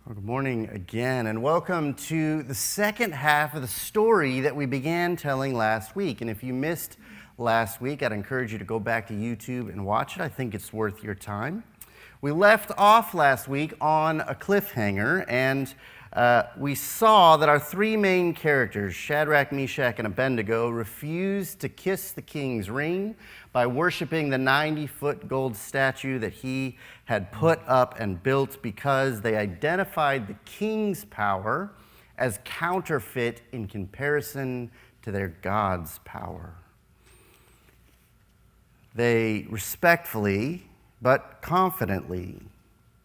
Well, good morning again, and welcome to the second half of the story that we began telling last week. And if you missed last week, I'd encourage you to go back to YouTube and watch it. I think it's worth your time. We left off last week on a cliffhanger, and we saw that our three main characters, Shadrach, Meshach, and Abednego, refused to kiss the king's ring by worshiping the 90-foot gold statue that he had put up and built because they identified the king's power as counterfeit in comparison to their God's power. They respectfully but confidently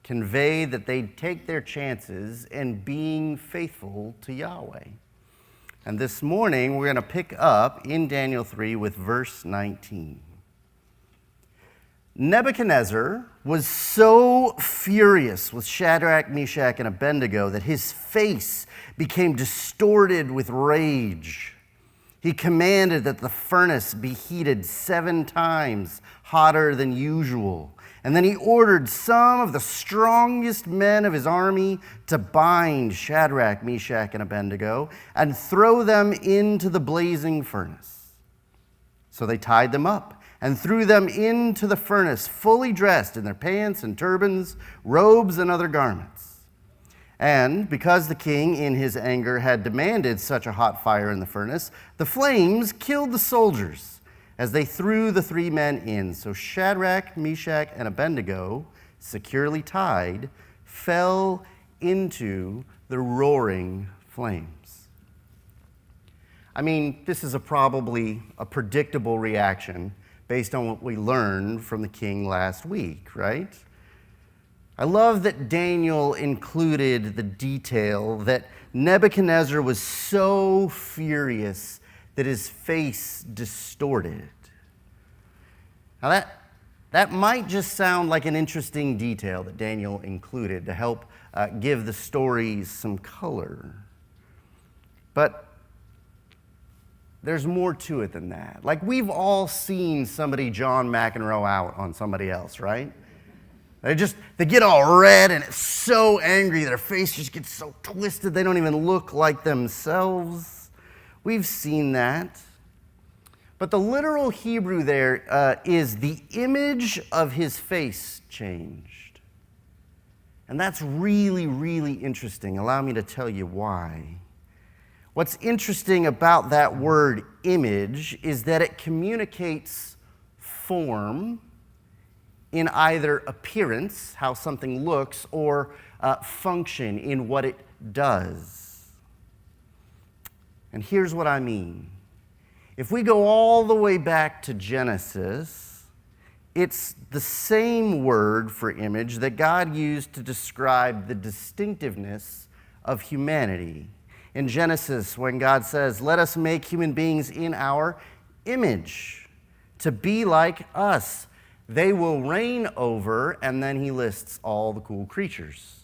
conveyed that they'd take their chances in being faithful to Yahweh. And this morning, we're going to pick up in Daniel 3 with verse 19. Nebuchadnezzar was so furious with Shadrach, Meshach, and Abednego that his face became distorted with rage. He commanded that the furnace be heated 7 times hotter than usual. And then he ordered some of the strongest men of his army to bind Shadrach, Meshach, and Abednego and throw them into the blazing furnace. So they tied them up and threw them into the furnace, fully dressed in their pants and turbans, robes, and other garments. And because the king, in his anger, had demanded such a hot fire in the furnace, the flames killed the soldiers as they threw the 3 men in. So Shadrach, Meshach, and Abednego, securely tied, fell into the roaring flames. I mean, this is probably a predictable reaction based on what we learned from the king last week, right? I love that Daniel included the detail that Nebuchadnezzar was so furious that his face distorted. Now that might just sound like an interesting detail that Daniel included to help give the story some color. But there's more to it than that. Like, we've all seen somebody John McEnroe out on somebody else, right? They get all red and it's so angry, their face just gets so twisted they don't even look like themselves. We've seen that. But the literal Hebrew there is the image of his face changed. And that's really, really interesting. Allow me to tell you why. What's interesting about that word image is that it communicates form in either appearance, how something looks, or function in what it does. And here's what I mean. If we go all the way back to Genesis, it's the same word for image that God used to describe the distinctiveness of humanity. In Genesis, when God says, "Let us make human beings in our image, to be like us. They will reign over," and then he lists all the cool creatures.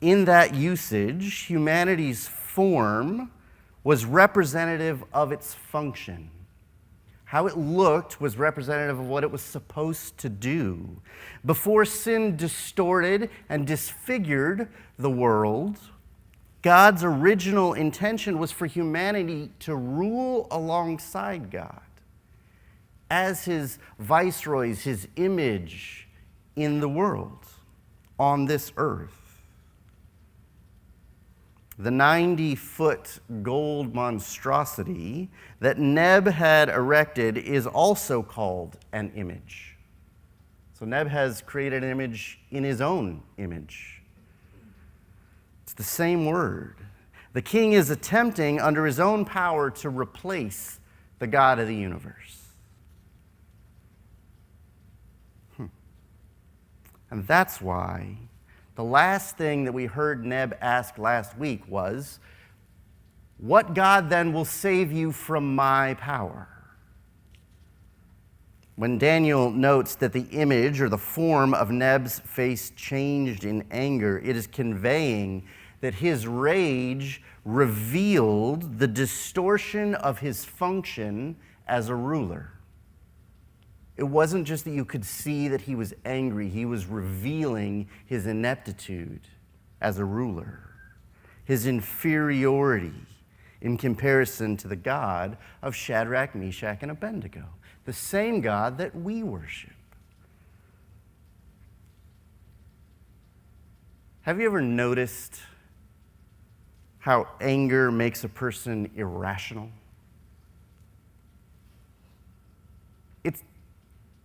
In that usage, humanity's form was representative of its function. How it looked was representative of what it was supposed to do. Before sin distorted and disfigured the world, God's original intention was for humanity to rule alongside God as his viceroys, his image in the world, on this earth. The 90-foot gold monstrosity that Neb had erected is also called an image. So Neb has created an image in his own image. It's the same word. The king is attempting, under his own power, to replace the God of the universe. And that's why the last thing that we heard Neb ask last week was, "What God then will save you from my power?" When Daniel notes that the image or the form of Neb's face changed in anger, it is conveying that his rage revealed the distortion of his function as a ruler. It wasn't just that you could see that he was angry. He was revealing his ineptitude. as a ruler, his inferiority in comparison to the God of Shadrach, Meshach, and Abednego, the same God that we worship. Have you ever noticed how anger makes a person irrational?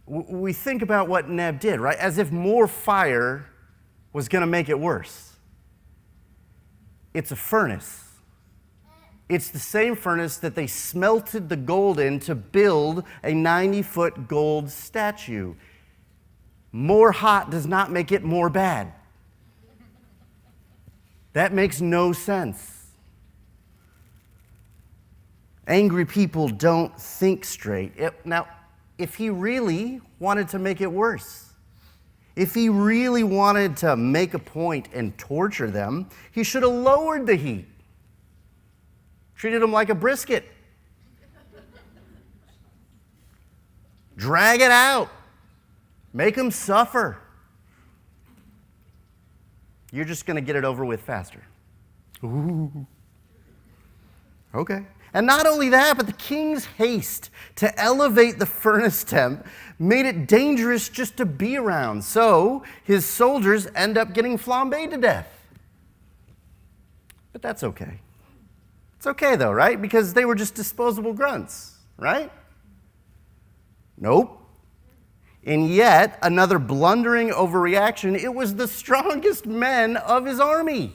We think about what Neb did, right? As if more fire was going to make it worse. It's a furnace. It's the same furnace that they smelted the gold in to build a 90-foot gold statue. More hot does not make it more bad. That makes no sense. Angry people don't think straight. Now, if he really wanted to make it worse, if he really wanted to make a point and torture them, he should have lowered the heat. Treated them like a brisket. Drag it out. Make them suffer. You're just going to get it over with faster. Ooh. Okay. And not only that, but the king's haste to elevate the furnace temp made it dangerous just to be around. So his soldiers end up getting flambéed to death. But that's okay. It's okay though, right? Because they were just disposable grunts, right? Nope. And yet, another blundering overreaction, it was the strongest men of his army.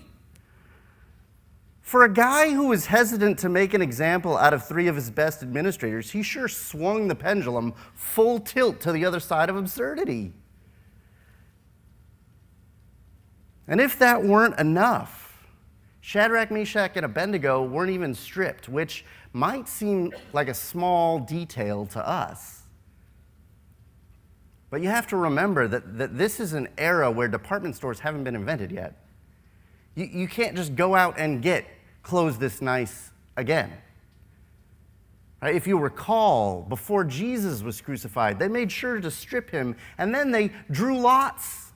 For a guy who was hesitant to make an example out of 3 of his best administrators, he sure swung the pendulum full tilt to the other side of absurdity. And if that weren't enough, Shadrach, Meshach, and Abednego weren't even stripped, which might seem like a small detail to us. But you have to remember that this is an era where department stores haven't been invented yet. You can't just go out and get clothes this nice again. Right? If you recall, before Jesus was crucified, they made sure to strip him, and then they drew lots.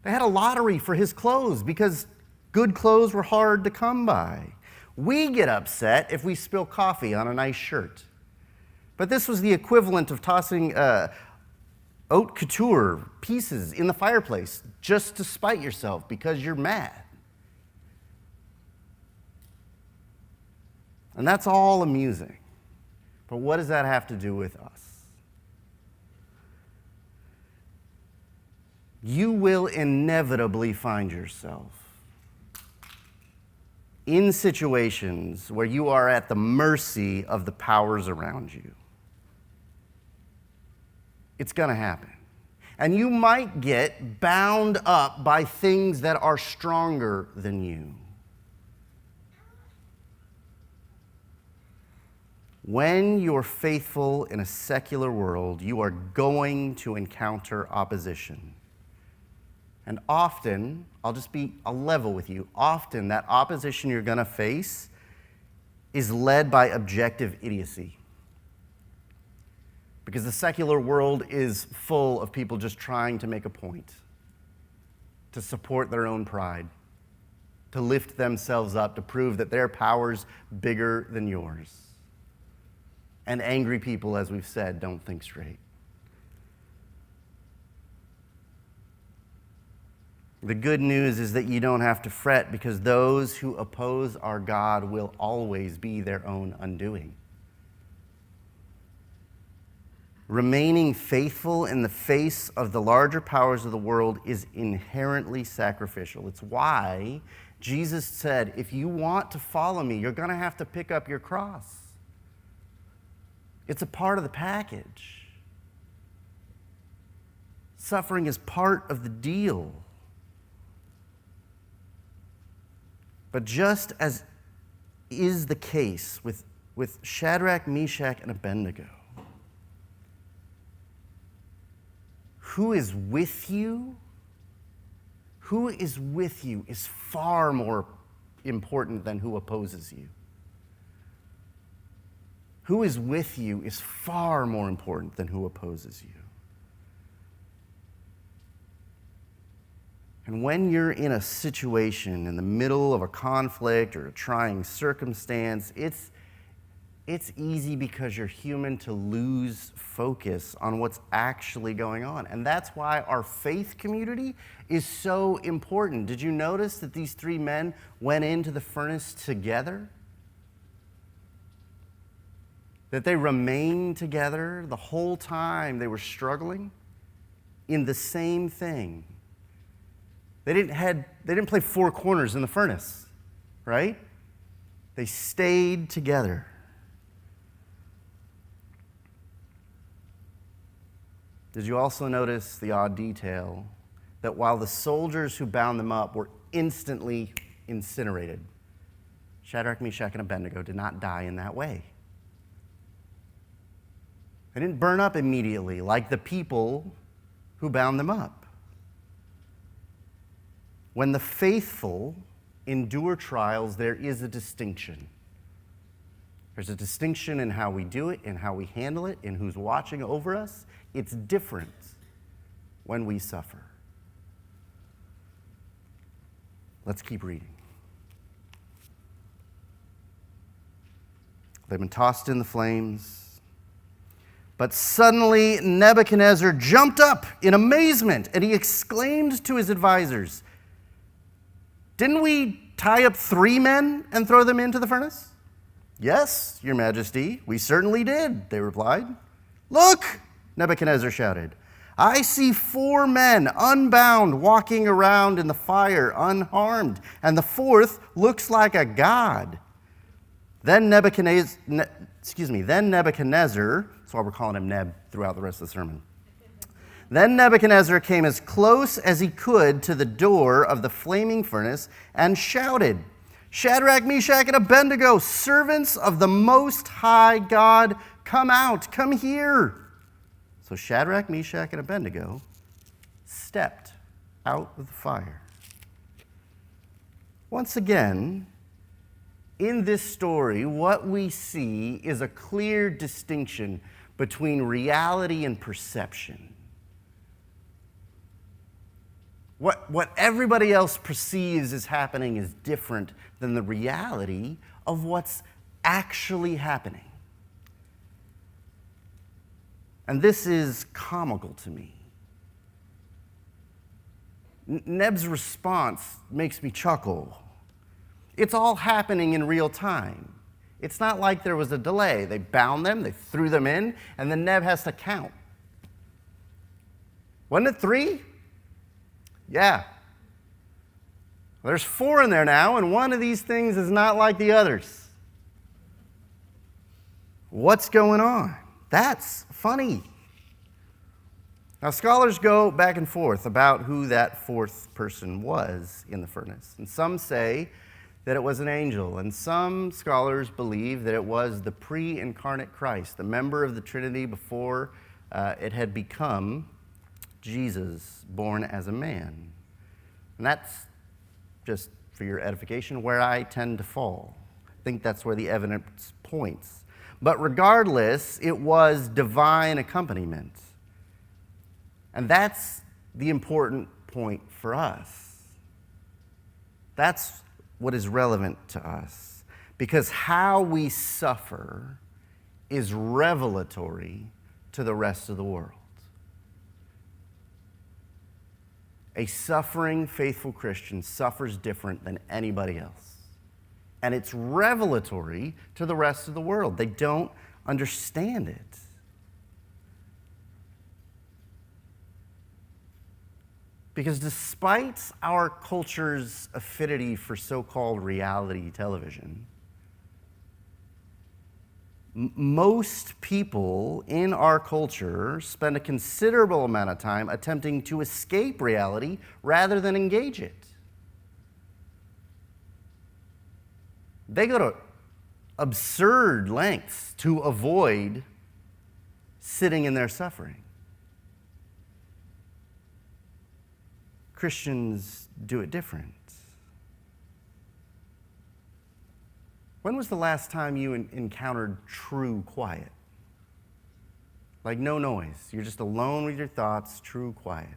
They had a lottery for his clothes because good clothes were hard to come by. We get upset if we spill coffee on a nice shirt. But this was the equivalent of tossing haute couture pieces in the fireplace just to spite yourself because you're mad. And that's all amusing. But what does that have to do with us? You will inevitably find yourself in situations where you are at the mercy of the powers around you. It's going to happen. And you might get bound up by things that are stronger than you. When you're faithful in a secular world, you are going to encounter opposition. And often, I'll level with you, often that opposition you're going to face is led by objective idiocy. Because the secular world is full of people just trying to make a point, to support their own pride, to lift themselves up, to prove that their power's bigger than yours. And angry people, as we've said, don't think straight. The good news is that you don't have to fret because those who oppose our God will always be their own undoing. Remaining faithful in the face of the larger powers of the world is inherently sacrificial. It's why Jesus said, if you want to follow me, you're going to have to pick up your cross. It's a part of the package. Suffering is part of the deal. But just as is the case with Shadrach, Meshach, and Abednego, who is with you is far more important than who opposes you. Who is with you is far more important than who opposes you. And when you're in a situation in the middle of a conflict or a trying circumstance, it's easy because you're human to lose focus on what's actually going on. And that's why our faith community is so important. Did you notice that these three men went into the furnace together? That they remained together the whole time they were struggling in the same thing. They didn't play four corners in the furnace, right? They stayed together. Did you also notice the odd detail that while the soldiers who bound them up were instantly incinerated, Shadrach, Meshach, and Abednego did not die in that way? They didn't burn up immediately like the people who bound them up. When the faithful endure trials, there is a distinction. There's a distinction in how we do it, in how we handle it, in who's watching over us. It's different when we suffer. Let's keep reading. They've been tossed in the flames. But suddenly Nebuchadnezzar jumped up in amazement, and he exclaimed to his advisors, "Didn't we tie up 3 men and throw them into the furnace?" "Yes, Your Majesty, we certainly did," they replied. "Look," Nebuchadnezzar shouted, "I see 4 men unbound walking around in the fire unharmed, and the 4th looks like a god." Then Nebuchadnezzar, that's why we're calling him Neb throughout the rest of the sermon. Then Nebuchadnezzar came as close as he could to the door of the flaming furnace and shouted, "Shadrach, Meshach, and Abednego, servants of the Most High God, come out, come here." So Shadrach, Meshach, and Abednego stepped out of the fire. Once again, in this story, what we see is a clear distinction between reality and perception. What everybody else perceives as happening is different than the reality of what's actually happening. And this is comical to me. Neb's response makes me chuckle. It's all happening in real time. It's not like there was a delay. They bound them, they threw them in, and then Neb has to count. Wasn't it 3? Yeah. There's 4 in there now, and one of these things is not like the others. What's going on? That's funny. Now, scholars go back and forth about who that 4th person was in the furnace. And some say that it was an angel, and some scholars believe that it was the pre-incarnate Christ, the member of the Trinity before it had become Jesus, born as a man. And that's, just for your edification, where I tend to fall. I think that's where the evidence points. But regardless, it was divine accompaniment. And that's the important point for us. That's what is relevant to us. Because how we suffer is revelatory to the rest of the world. A suffering, faithful Christian suffers different than anybody else. And it's revelatory to the rest of the world. They don't understand it. Because despite our culture's affinity for so-called reality television, most people in our culture spend a considerable amount of time attempting to escape reality rather than engage it. They go to absurd lengths to avoid sitting in their suffering. Christians do it different. When was the last time you encountered true quiet? Like no noise. You're just alone with your thoughts, true quiet.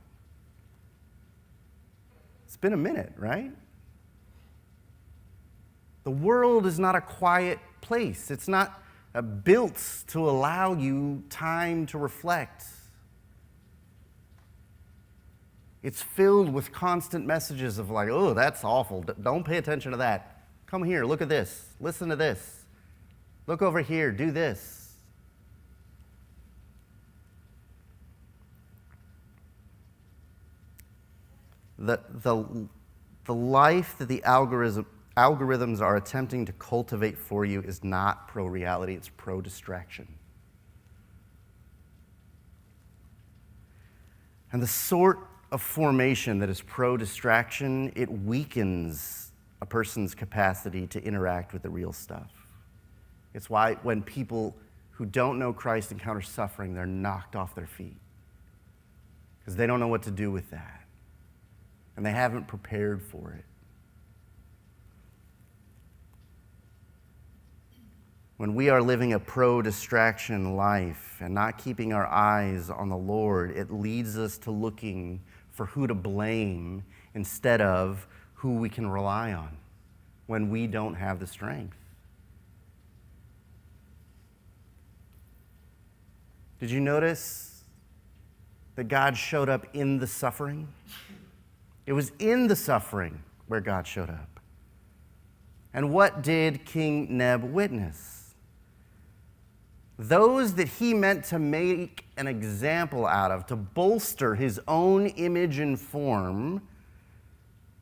It's been a minute, right? The world is not a quiet place. It's not built to allow you time to reflect. It's filled with constant messages of like, oh, that's awful. Don't pay attention to that. Come here, look at this. Listen to this. Look over here, do this. The life that the algorithms are attempting to cultivate for you is not pro-reality, it's pro-distraction. And the sort of formation that is pro-distraction, it weakens a person's capacity to interact with the real stuff. It's why when people who don't know Christ encounter suffering, they're knocked off their feet because they don't know what to do with that, and they haven't prepared for it. When we are living a pro-distraction life and not keeping our eyes on the Lord, it leads us to looking for who to blame instead of who we can rely on when we don't have the strength. Did you notice that God showed up in the suffering? It was in the suffering where God showed up. And what did King Neb witness? Those that he meant to make an example out of, to bolster his own image and form,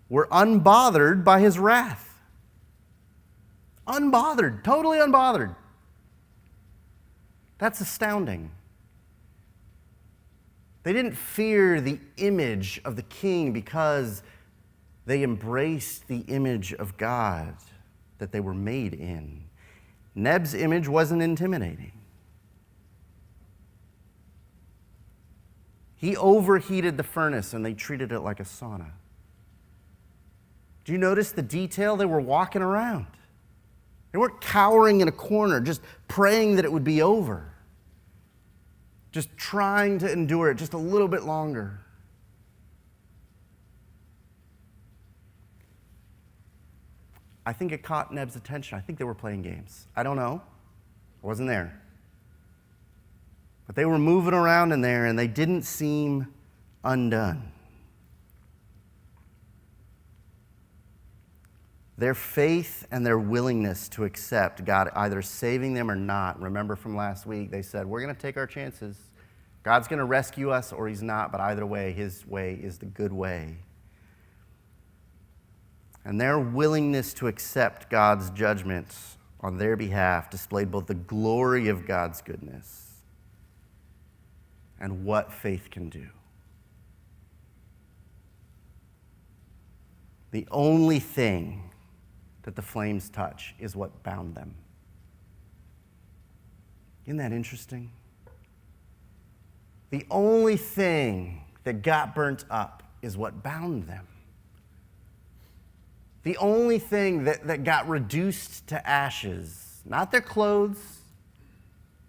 were unbothered by his wrath. Unbothered, totally unbothered. That's astounding. They didn't fear the image of the king because they embraced the image of God that they were made in. Neb's image wasn't intimidating. He overheated the furnace and they treated it like a sauna. Do you notice the detail? They were walking around. They weren't cowering in a corner, just praying that it would be over. Just trying to endure it just a little bit longer. I think it caught Neb's attention. I think they were playing games. I don't know. I wasn't there. But they were moving around in there and they didn't seem undone. Their faith and their willingness to accept God either saving them or not. Remember from last week, they said, we're going to take our chances. God's going to rescue us or he's not, but either way, his way is the good way. And their willingness to accept God's judgments on their behalf displayed both the glory of God's goodness and what faith can do. The only thing that the flames touch is what bound them. Isn't that interesting? The only thing that got burnt up is what bound them. The only thing that got reduced to ashes, not their clothes,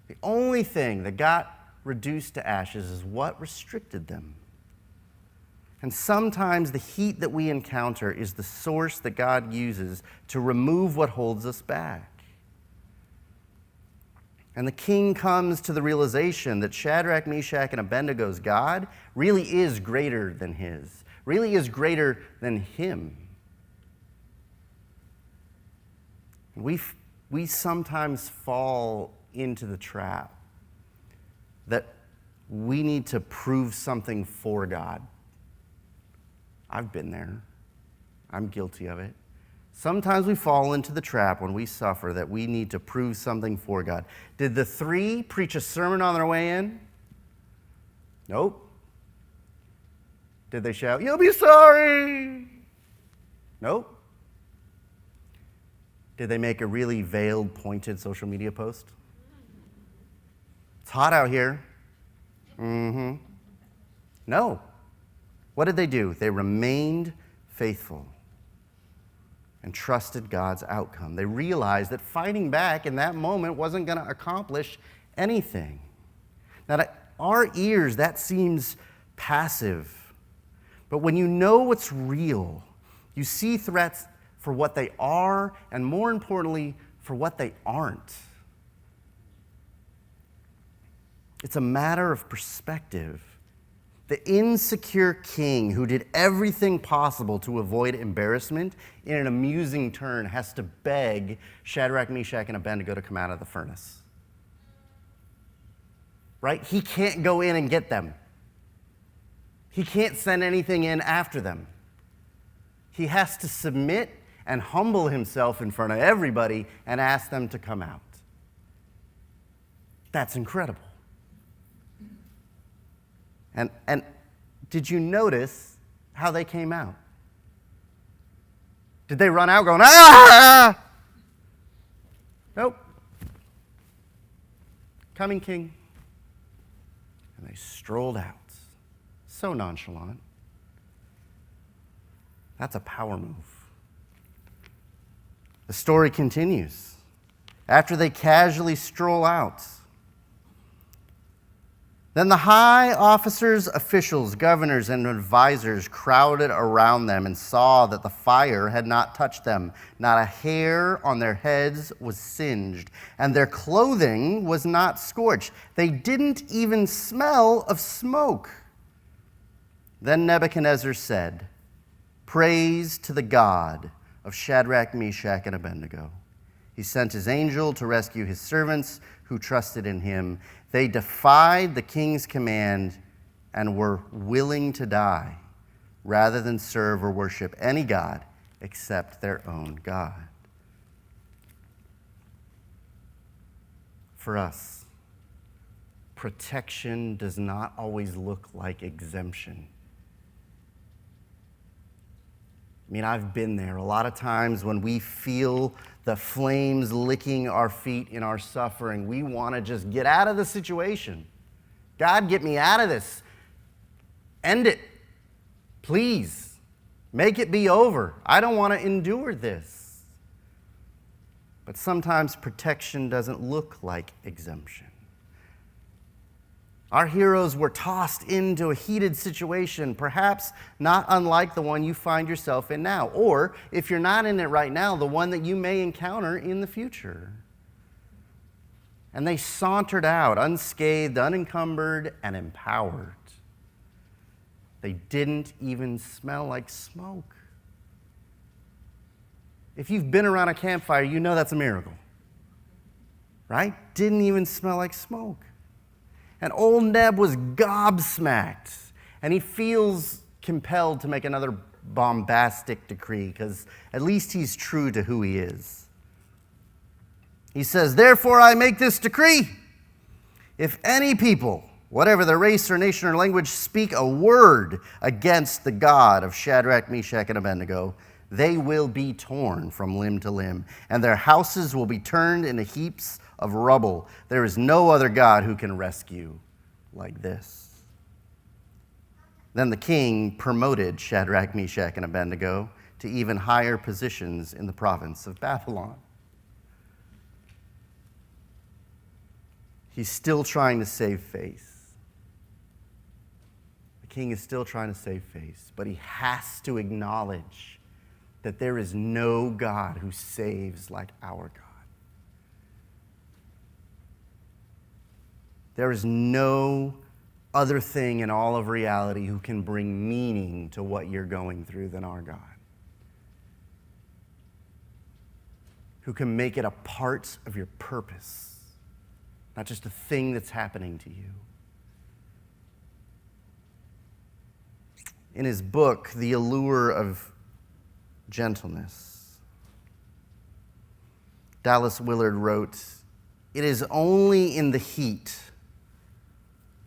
the only thing that got reduced to ashes is what restricted them. And sometimes the heat that we encounter is the source that God uses to remove what holds us back. And the king comes to the realization that Shadrach, Meshach, and Abednego's God really is greater than his, really is greater than him. We sometimes fall into the trap that we need to prove something for God. I've been there. I'm guilty of it. Sometimes we fall into the trap when we suffer that we need to prove something for God. Did the three preach a sermon on their way in? Nope. Did they shout, "You'll be sorry"? Nope. Did they make a really veiled, pointed social media post? It's hot out here. No. What did they do? They remained faithful and trusted God's outcome. They realized that fighting back in that moment wasn't going to accomplish anything. Now, to our ears, that seems passive. But when you know what's real, you see threats for what they are, and more importantly, for what they aren't. It's a matter of perspective. The insecure king who did everything possible to avoid embarrassment in an amusing turn has to beg Shadrach, Meshach, and Abednego to come out of the furnace. Right? He can't go in and get them. He can't send anything in after them. He has to submit and humble himself in front of everybody and ask them to come out. That's incredible. And did you notice how they came out? Did they run out going, ah? Nope. Coming, king. And they strolled out. So nonchalant. That's a power move. The story continues. After they casually stroll out, then the high officers, officials, governors, and advisors crowded around them and saw that the fire had not touched them. Not a hair on their heads was singed, and their clothing was not scorched. They didn't even smell of smoke. Then Nebuchadnezzar said, "Praise to the God of Shadrach, Meshach, and Abednego. He sent his angel to rescue his servants who trusted in him. They defied the king's command and were willing to die rather than serve or worship any god except their own God." For us, protection does not always look like exemption. I mean, I've been there. A lot of times when we feel the flames licking our feet in our suffering, we want to just get out of the situation. God, get me out of this. End it. Please. Make it be over. I don't want to endure this. But sometimes protection doesn't look like exemption. Our heroes were tossed into a heated situation, perhaps not unlike the one you find yourself in now, or if you're not in it right now, the one that you may encounter in the future. And they sauntered out, unscathed, unencumbered, and empowered. They didn't even smell like smoke. If you've been around a campfire, you know that's a miracle, right? Didn't even smell like smoke. And old Neb was gobsmacked, and he feels compelled to make another bombastic decree, because at least he's true to who he is. He says, "Therefore I make this decree. If any people, whatever their race or nation or language, speak a word against the God of Shadrach, Meshach, and Abednego, they will be torn from limb to limb, and their houses will be turned into heaps of rubble. There is no other God who can rescue like this." Then the king promoted Shadrach, Meshach, and Abednego to even higher positions in the province of Babylon. He's still trying to save face. The king is still trying to save face, but he has to acknowledge that there is no God who saves like our God. There is no other thing in all of reality who can bring meaning to what you're going through than our God, who can make it a part of your purpose, not just a thing that's happening to you. In his book, The Allure of Gentleness, Dallas Willard wrote, "It is only in the heat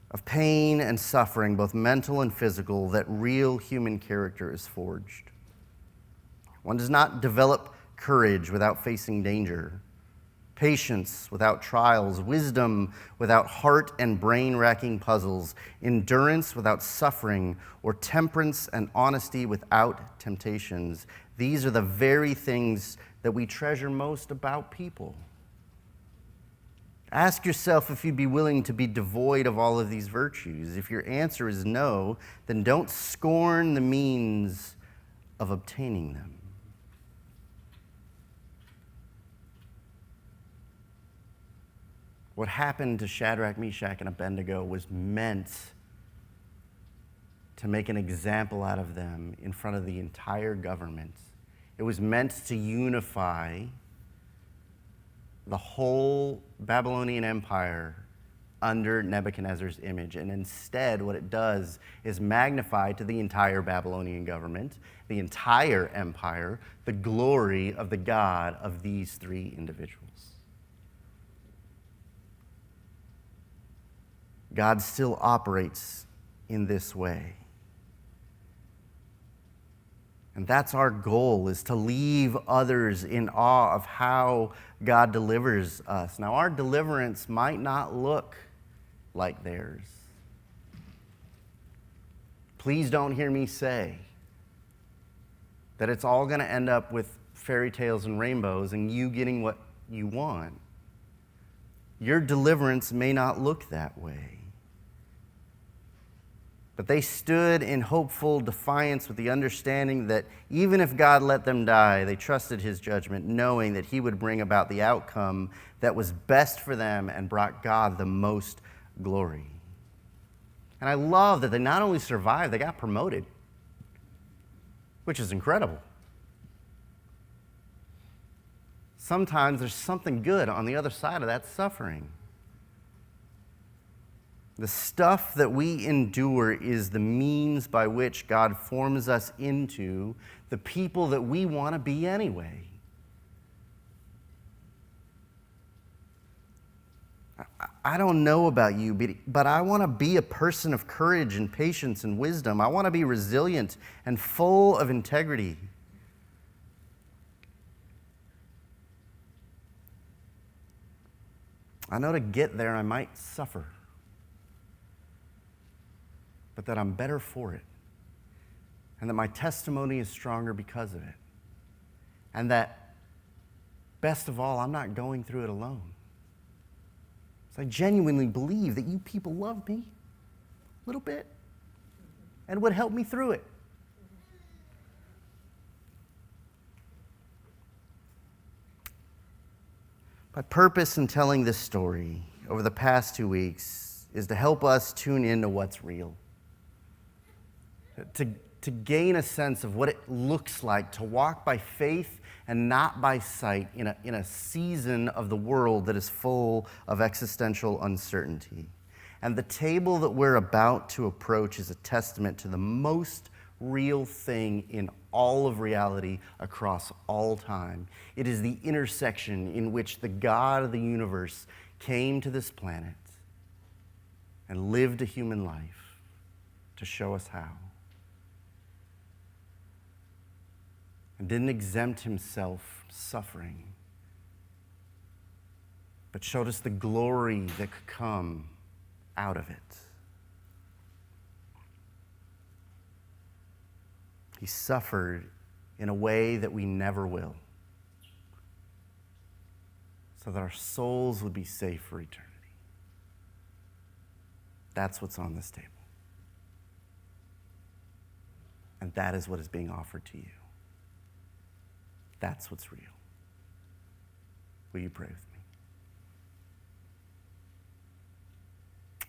of pain and suffering, both mental and physical, that real human character is forged. One does not develop courage without facing danger, patience without trials, wisdom without heart and brain-racking puzzles, endurance without suffering, or temperance and honesty without temptations. These are the very things that we treasure most about people. Ask yourself if you'd be willing to be devoid of all of these virtues. If your answer is no, then don't scorn the means of obtaining them. What happened to Shadrach, Meshach, and Abednego was meant to make an example out of them in front of the entire government. It was meant to unify the whole Babylonian Empire under Nebuchadnezzar's image. And instead, what it does is magnify to the entire Babylonian government, the entire empire, the glory of the God of these three individuals. God still operates in this way. And that's our goal, is to leave others in awe of how God delivers us. Now, our deliverance might not look like theirs. Please don't hear me say that it's all going to end up with fairy tales and rainbows and you getting what you want. Your deliverance may not look that way. But they stood in hopeful defiance with the understanding that even if God let them die, they trusted his judgment, knowing that he would bring about the outcome that was best for them and brought God the most glory. And I love that they not only survived, they got promoted, which is incredible. Sometimes there's something good on the other side of that suffering. The stuff that we endure is the means by which God forms us into the people that we want to be anyway. I don't know about you, but I want to be a person of courage and patience and wisdom. I want to be resilient and full of integrity. I know to get there I might suffer, but that I'm better for it, and that my testimony is stronger because of it, and that, best of all, I'm not going through it alone. So I genuinely believe that you people love me a little bit and would help me through it. My purpose in telling this story over the past 2 weeks is to help us tune into what's real. To gain a sense of what it looks like to walk by faith and not by sight in a season of the world that is full of existential uncertainty. And the table that we're about to approach is a testament to the most real thing in all of reality across all time. It is the intersection in which the God of the universe came to this planet and lived a human life to show us how. And didn't exempt himself from suffering, but showed us the glory that could come out of it. He suffered in a way that we never will, so that our souls would be safe for eternity. That's what's on this table. And that is what is being offered to you. That's what's real. Will you pray with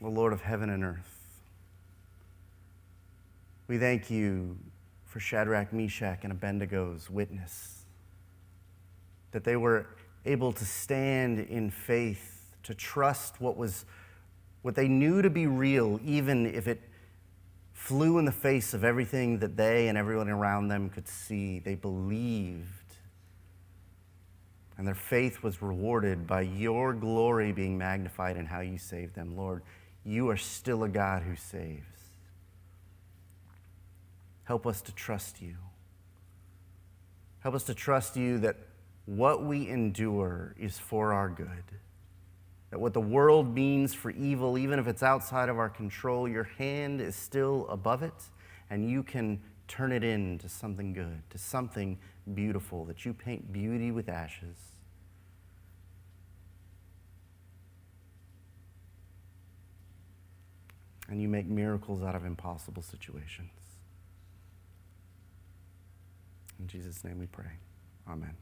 me? O Lord of heaven and earth, we thank you for Shadrach, Meshach, and Abednego's witness, that they were able to stand in faith, to trust what they knew to be real, even if it flew in the face of everything that they and everyone around them could see. They believed. And their faith was rewarded by your glory being magnified in how you saved them. Lord, you are still a God who saves. Help us to trust you. Help us to trust you that what we endure is for our good. That what the world means for evil, even if it's outside of our control, your hand is still above it, and you can turn it into something good, to something beautiful, that you paint beauty with ashes. and you make miracles out of impossible situations. In Jesus' name we pray. Amen.